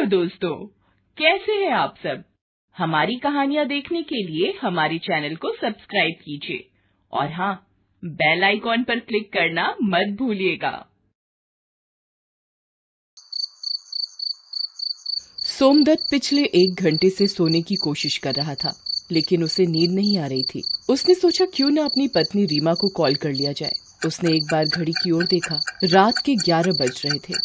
Hello दोस्तों, कैसे हैं आप सब? हमारी कहानियाँ देखने के लिए हमारे चैनल को सब्सक्राइब कीजिए और हाँ, बेल आइकॉन पर क्लिक करना मत भूलिएगा। सोमदत्त पिछले 1 घंटे से सोने की कोशिश कर रहा था, लेकिन उसे नींद नहीं आ रही थी। उसने सोचा क्यों न अपनी पत्नी रीमा को कॉल कर लिया जाए। उसने एक बार घड़ी की ओर देखा। रात के 11 बज रहे थे।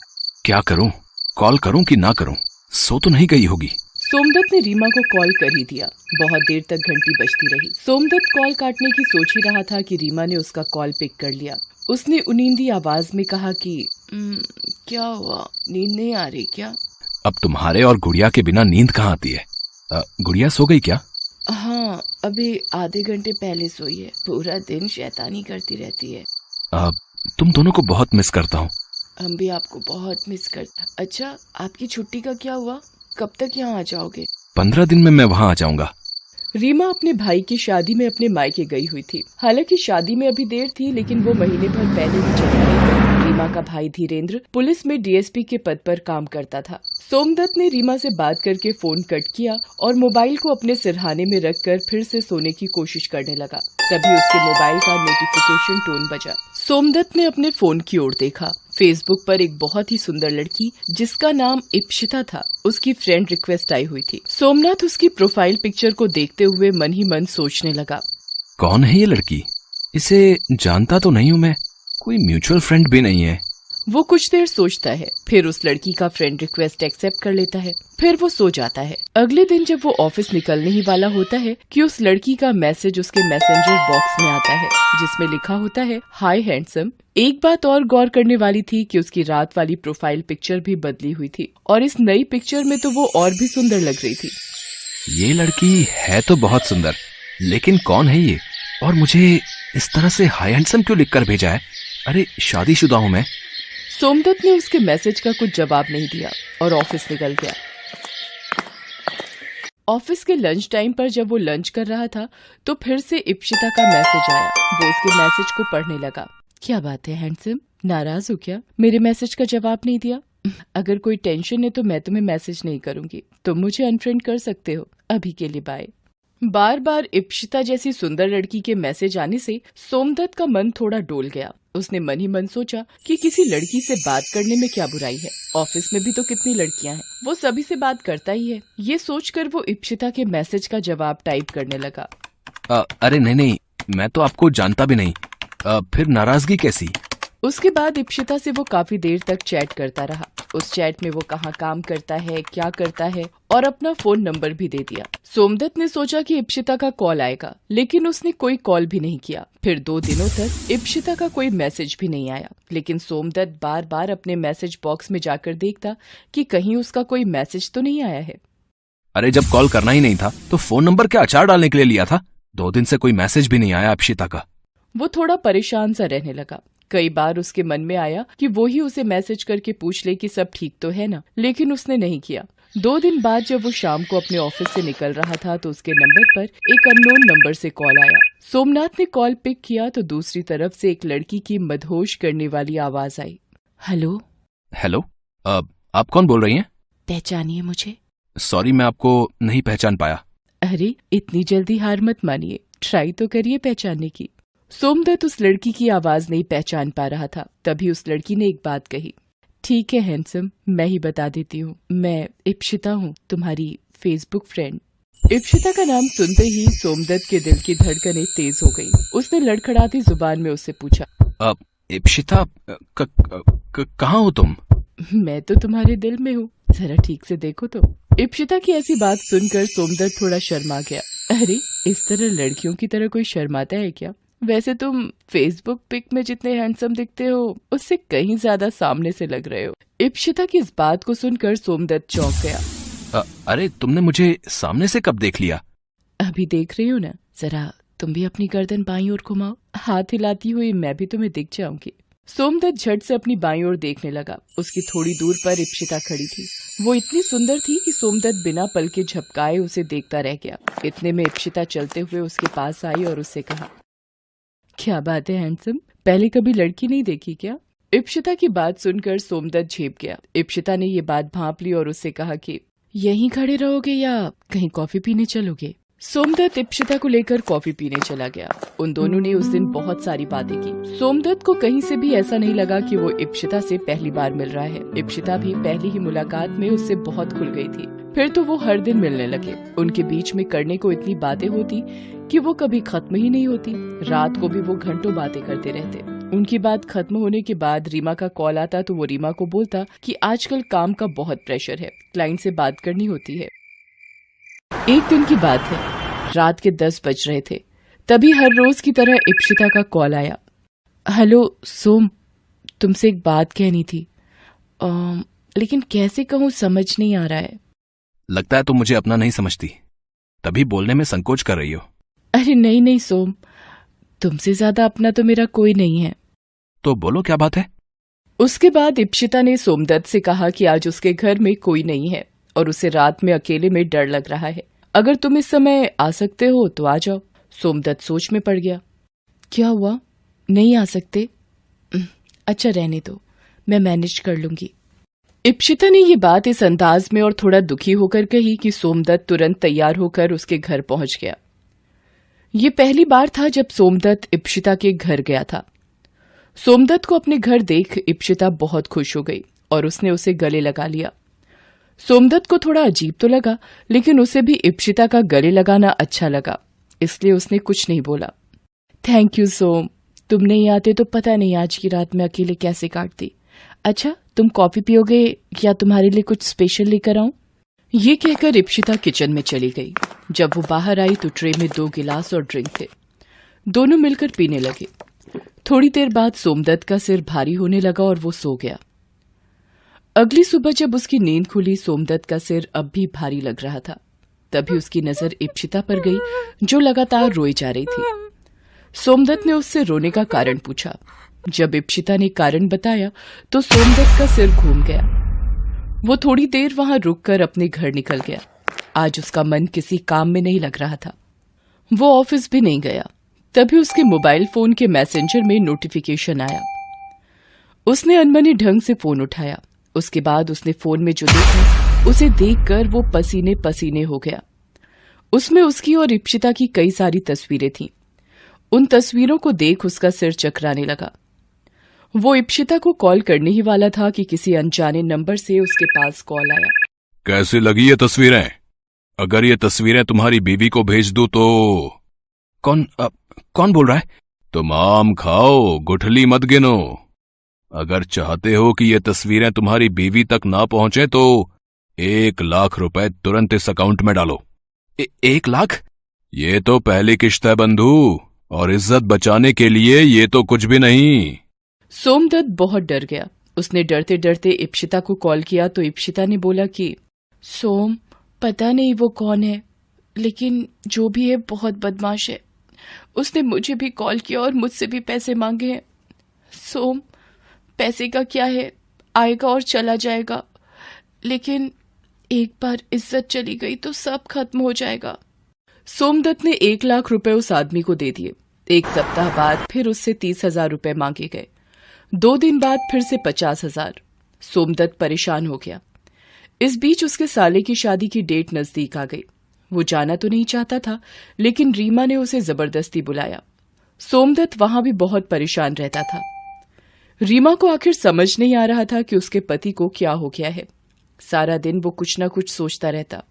क्या करूं? कॉल करूं कि ना करूं? सो तो नहीं गई होगी। सोमदत्त ने रीमा को कॉल कर ही दिया। बहुत देर तक घंटी बजती रही। सोमदत्त कॉल काटने की सोच ही रहा था कि रीमा ने उसका कॉल पिक कर लिया। उसने उनींदी आवाज में कहा कि क्या हुआ, नींद नहीं आ रही क्या? अब तुम्हारे और गुड़िया के बिना नींद कहाँ आती है? गुड़िया सो गई क्या? हाँ, अभी आधे घंटे पहले सोई है। पूरा दिन शैतानी करती रहती है। तुम दोनों को बहुत मिस करता हूँ। हम भी आपको बहुत मिस करते। अच्छा, आपकी छुट्टी का क्या हुआ? कब तक यहाँ आ जाओगे? 15 दिन में मैं वहाँ आ जाऊंगा। रीमा अपने भाई की शादी में अपने मायके गई हुई थी। हालांकि शादी में अभी देर थी, लेकिन वो महीने भर पहले ही चली गई थी। रीमा का भाई धीरेन्द्र पुलिस में डीएसपी के पद पर काम करता था। सोमदत्त ने रीमा से बात करके फोन कट किया और मोबाइल को अपने सिरहाने में रखकर फिर से सोने की कोशिश करने लगा। तभी उसके मोबाइल का नोटिफिकेशन टोन बजा। सोमदत्त ने अपने फोन की ओर देखा। फेसबुक पर एक बहुत ही सुंदर लड़की जिसका नाम इप्शिता था, उसकी फ्रेंड रिक्वेस्ट आई हुई थी। सोमनाथ उसकी प्रोफाइल पिक्चर को देखते हुए मन ही मन सोचने लगा, कौन है ये लड़की? इसे जानता तो नहीं हूँ मैं, कोई म्यूचुअल फ्रेंड भी नहीं है। वो कुछ देर सोचता है, फिर उस लड़की का फ्रेंड रिक्वेस्ट एक्सेप्ट कर लेता है। फिर वो सो जाता है। अगले दिन जब वो ऑफिस निकलने ही वाला होता है कि उस लड़की का मैसेज उसके मैसेंजर बॉक्स में आता है, जिसमें लिखा होता है, हाय हैंडसम। एक बात और गौर करने वाली थी कि उसकी रात वाली प्रोफाइल पिक्चर भी बदली हुई थी और इस नई पिक्चर में तो वो और भी सुंदर लग रही थी। ये लड़की है तो बहुत सुंदर, लेकिन कौन है ये? और मुझे इस तरह से हाय हैंडसम क्यों लिखकर भेजा है? अरे शादीशुदा हूँ मैं। सोमदत्त ने उसके मैसेज का कुछ जवाब नहीं दिया और ऑफिस निकल गया। ऑफिस के लंच टाइम पर जब वो लंच कर रहा था तो फिर से इप्शिता का मैसेज आया। वो उसके मैसेज को पढ़ने लगा। क्या बात है हैंडसम, नाराज हो क्या? मेरे मैसेज का जवाब नहीं दिया? अगर कोई टेंशन है तो मैं तुम्हें मैसेज नहीं करूंगी, तुम मुझे अनफ्रेंड कर सकते हो। अभी के लिए बाय। बार बार इप्शिता जैसी सुंदर लड़की के मैसेज आने से सोमदत्त का मन थोड़ा डोल गया। उसने मन ही मन सोचा कि किसी लड़की से बात करने में क्या बुराई है। ऑफिस में भी तो कितनी लड़कियां हैं, वो सभी से बात करता ही है। ये सोचकर वो इप्शिता के मैसेज का जवाब टाइप करने लगा। अरे नहीं, मैं तो आपको जानता भी नहीं। फिर नाराजगी कैसी? उसके बाद इप्शिता से वो काफी देर तक चैट करता रहा। उस चैट में वो कहाँ काम करता है, क्या करता है और अपना फोन नंबर भी दे दिया। सोमदत्त ने सोचा कि इप्शिता का कॉल आएगा, लेकिन उसने कोई कॉल भी नहीं किया। फिर 2 दिनों तक इप्शिता का कोई मैसेज भी नहीं आया, लेकिन सोमदत्त बार बार अपने मैसेज बॉक्स में जाकर देखता कि कहीं उसका कोई मैसेज तो नहीं आया है। अरे जब कॉल करना ही नहीं था तो फोन नंबर क्या अचार डालने के लिए लिया था? 2 दिन से कोई मैसेज भी नहीं आया इप्शिता का। वो थोड़ा परेशान सा रहने लगा। कई बार उसके मन में आया कि वो ही उसे मैसेज करके पूछ ले कि सब ठीक तो है ना, लेकिन उसने नहीं किया। 2 दिन बाद जब वो शाम को अपने ऑफिस से निकल रहा था तो उसके नंबर पर एक अननोन नंबर से कॉल आया। सोमनाथ ने कॉल पिक किया तो दूसरी तरफ से एक लड़की की मदहोश करने वाली आवाज आई। हेलो। हेलो, आप कौन बोल रही हैं? पहचानिए मुझे। सॉरी, मैं आपको नहीं पहचान पाया। अरे इतनी जल्दी हार मत मानिए, ट्राई तो करिए पहचानने की। सोमदत्त उस लड़की की आवाज नहीं पहचान पा रहा था। तभी उस लड़की ने एक बात कही। ठीक है हैंडसम, मैं ही बता देती हूँ, मैं इप्शिता हूँ, तुम्हारी फेसबुक फ्रेंड। इप्शिता का नाम सुनते ही सोमदत्त के दिल की धड़कनें तेज हो गई। उसने लड़खड़ाती जुबान में उससे पूछा, इप्शिता, कहाँ हो तुम? मैं तो तुम्हारे दिल में हूँ, जरा ठीक से देखो तो। इप्शिता की ऐसी बात सुनकर सोमदत्त थोड़ा शर्मा गया। अरे इस तरह लड़कियों की तरह कोई शर्माता है क्या? वैसे तुम फेसबुक पिक में जितने हैंडसम दिखते हो उससे कहीं ज्यादा सामने से लग रहे हो। इप्शिता की इस बात को सुनकर सोमदत्त चौंक गया। अरे तुमने मुझे सामने से कब देख लिया? अभी देख रही हूँ ना, जरा तुम भी अपनी गर्दन बाईं ओर घुमाओ, हाथ हिलाती हुई मैं भी तुम्हें दिख जाऊंगी। सोमदत्त झट से अपनी बाईं ओर देखने लगा। उसकी थोड़ी दूर पर इप्शिता खड़ी थी। वो इतनी सुंदर थी कि सोमदत्त बिना पलके झपकाए उसे देखता रह गया। इतने में इप्शिता चलते हुए उसके पास आई और उससे कहा, क्या बात है हैंडसम, पहले कभी लड़की नहीं देखी क्या? इप्शिता की बात सुनकर सोमदत्त झेप गया। इप्शिता ने ये बात भांप ली और उससे कहा कि यहीं खड़े रहोगे या कहीं कॉफी पीने चलोगे। सोमदत्त इप्शिता को लेकर कॉफी पीने चला गया। उन दोनों ने उस दिन बहुत सारी बातें की। सोमदत्त को कहीं से भी ऐसा नहीं लगा कि वो इप्शिता से पहली बार मिल रहा है। इप्शिता भी पहली ही मुलाकात में उससे बहुत खुल गई थी। फिर तो वो हर दिन मिलने लगे। उनके बीच में करने को इतनी बातें होती कि वो कभी खत्म ही नहीं होती। रात को भी वो घंटों बातें करते रहते। उनकी बात खत्म होने के बाद रीमा का कॉल आता तो वो रीमा को बोलता कि आजकल काम का बहुत प्रेशर है, क्लाइंट से बात करनी होती है। एक दिन की बात है, रात के 10 बज रहे थे। तभी हर रोज की तरह इप्शिता का कॉल आया। हेलो सोम, तुमसे एक बात कहनी थी, लेकिन कैसे कहूँ समझ नहीं आ रहा है। लगता है तुम मुझे अपना नहीं समझती, तभी बोलने में संकोच कर रही हो। अरे नहीं नहीं सोम, तुमसे ज्यादा अपना तो मेरा कोई नहीं है। तो बोलो क्या बात है। उसके बाद इप्शिता ने सोमदत्त से कहा कि आज उसके घर में कोई नहीं है और उसे रात में अकेले में डर लग रहा है। अगर तुम इस समय आ सकते हो तो आ जाओ। सोमदत्त सोच में पड़ गया। क्या हुआ, नहीं आ सकते? अच्छा रहने दो, मैं मैनेज कर लूंगी। इप्शिता ने ये बात इस अंदाज में और थोड़ा दुखी होकर कही कि सोमदत्त तुरंत तैयार होकर उसके घर पहुंच गया। ये पहली बार था जब सोमदत्त इप्शिता के घर गया था। सोमदत्त को अपने घर देख इप्शिता बहुत खुश हो गई और उसने उसे गले लगा लिया। सोमदत्त को थोड़ा अजीब तो लगा, लेकिन उसे भी इप्शिता का गले लगाना अच्छा लगा, इसलिए उसने कुछ नहीं बोला। थैंक यू सोम, तुम नहीं आते तो पता नहीं आज की रात में अकेले कैसे काटती। अच्छा, तुम कॉफी पियोगे या तुम्हारे लिए कुछ स्पेशल लेकर आऊं? ये कहकर इप्शिता किचन में चली गई। जब वो बाहर आई तो ट्रे में 2 गिलास और ड्रिंक थे। दोनों मिलकर पीने लगे। थोड़ी देर बाद सोमदत्त का सिर भारी होने लगा और वो सो गया। अगली सुबह जब उसकी नींद खुली, सोमदत्त का सिर अब भी भारी लग रहा था। तभी उसकी नजर इप्शिता पर गई, जो लगातार रोई जा रही थी। सोमदत्त ने उससे रोने का कारण पूछा। जब इप्शिता ने कारण बताया तो सोमदत्त का सिर घूम गया। वो थोड़ी देर वहां रुककर अपने घर निकल गया। आज उसका मन किसी काम में नहीं लग रहा था। वो ऑफिस भी नहीं गया। तभी उसके मोबाइल फोन के मैसेंजर में नोटिफिकेशन आया। उसने अनमनी ढंग से फोन उठाया। उसके बाद उसने फोन में जो देखा उसे देखकर वो पसीने पसीने हो गया। उसमें उसकी और इप्शिता की कई सारी तस्वीरें थीं। उन तस्वीरों को देख उसका सिर चकराने लगा। वो इप्शिता को कॉल करने ही वाला था कि किसी अनजाने नंबर से उसके पास कॉल आया। कैसी लगी ये तस्वीरें? अगर ये तस्वीरें तुम्हारी बीवी को भेज दूं तो? कौन बोल रहा है? तुम आम खाओ, गुठली मत गिनो। अगर चाहते हो कि ये तस्वीरें तुम्हारी बीवी तक ना पहुंचे तो 1 लाख रुपए तुरंत इस अकाउंट में डालो। 1 लाख? ये तो पहली किश्त है बंधु, और इज्जत बचाने के लिए ये तो कुछ भी नहीं। सोमदत्त बहुत डर गया। उसने डरते डरते इप्शिता को कॉल किया तो इप्शिता ने बोला कि सोम, पता नहीं वो कौन है, लेकिन जो भी है बहुत बदमाश है। उसने मुझे भी कॉल किया और मुझसे भी पैसे मांगे हैं। सोम, पैसे का क्या है, आएगा और चला जाएगा, लेकिन एक बार इज्जत चली गई तो सब खत्म हो जाएगा। सोमदत्त ने 1 लाख रुपए उस आदमी को दे दिए। 1 सप्ताह बाद फिर उससे 30,000 रुपए मांगे गए। 2 दिन बाद फिर से 50,000। सोमदत्त परेशान हो गया। इस बीच उसके साले की शादी की डेट नजदीक आ गई। वो जाना तो नहीं चाहता था, लेकिन रीमा ने उसे जबरदस्ती बुलाया। सोमदत्त वहां भी बहुत परेशान रहता था। रीमा को आखिर समझ नहीं आ रहा था कि उसके पति को क्या हो गया है। सारा दिन वो कुछ न कुछ सोचता रहता।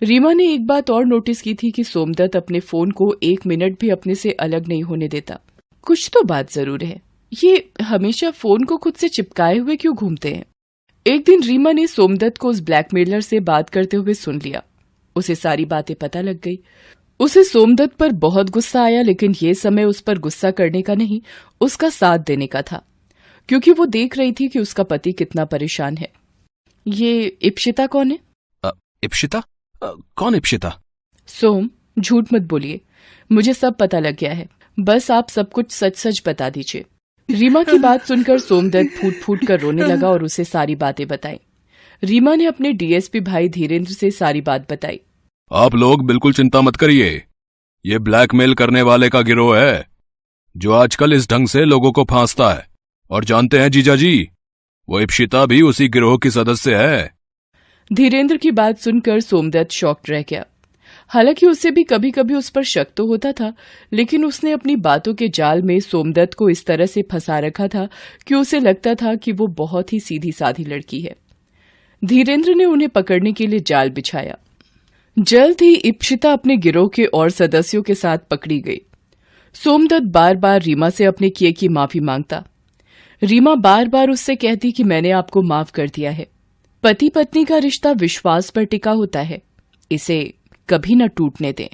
रीमा ने एक बात और नोटिस की थी कि सोमदत्त अपने फोन को 1 मिनट भी अपने से अलग नहीं होने देता। कुछ तो बात जरूर है, ये हमेशा फोन को खुद से चिपकाए हुए क्यों घूमते हैं। एक दिन रीमा ने सोमदत्त को उस ब्लैकमेलर से बात करते हुए सुन लिया। उसे सारी बातें पता लग गई। उसे सोमदत्त पर बहुत गुस्सा आया, लेकिन ये समय उस पर गुस्सा करने का नहीं, उसका साथ देने का था, क्योंकि वो देख रही थी कि उसका पति कितना परेशान है। ये इप्शिता कौन है? इप्शिता? कौन इप्शिता? सोम, झूठ मत बोलिए, मुझे सब पता लग गया है। बस आप सब कुछ सच सच बता दीजिए। रीमा की बात सुनकर सोमदत्त फूट फूट कर रोने लगा और उसे सारी बातें बताई। रीमा ने अपने डीएसपी भाई धीरेन्द्र से सारी बात बताई। आप लोग बिल्कुल चिंता मत करिए, ये ब्लैकमेल करने वाले का गिरोह है जो आजकल इस ढंग से लोगों को फांसता है। और जानते हैं जीजाजी, वो इप्शिता भी उसी गिरोह की सदस्य है। धीरेन्द्र की बात सुनकर सोमदत्त शॉक्ड रह गया। हालांकि उसे भी कभी कभी उस पर शक तो होता था, लेकिन उसने अपनी बातों के जाल में सोमदत्त को इस तरह से फंसा रखा था कि उसे लगता था कि वो बहुत ही सीधी साधी लड़की है। धीरेन्द्र ने उन्हें पकड़ने के लिए जाल बिछाया। जल्द ही इप्शिता अपने गिरोह के और सदस्यों के साथ पकड़ी गई। सोमदत्त बार बार रीमा से अपने किए की माफी मांगता। रीमा बार बार उससे कहती कि मैंने आपको माफ कर दिया है। पति पत्नी का रिश्ता विश्वास पर टिका होता है, इसे कभी न टूटने दें।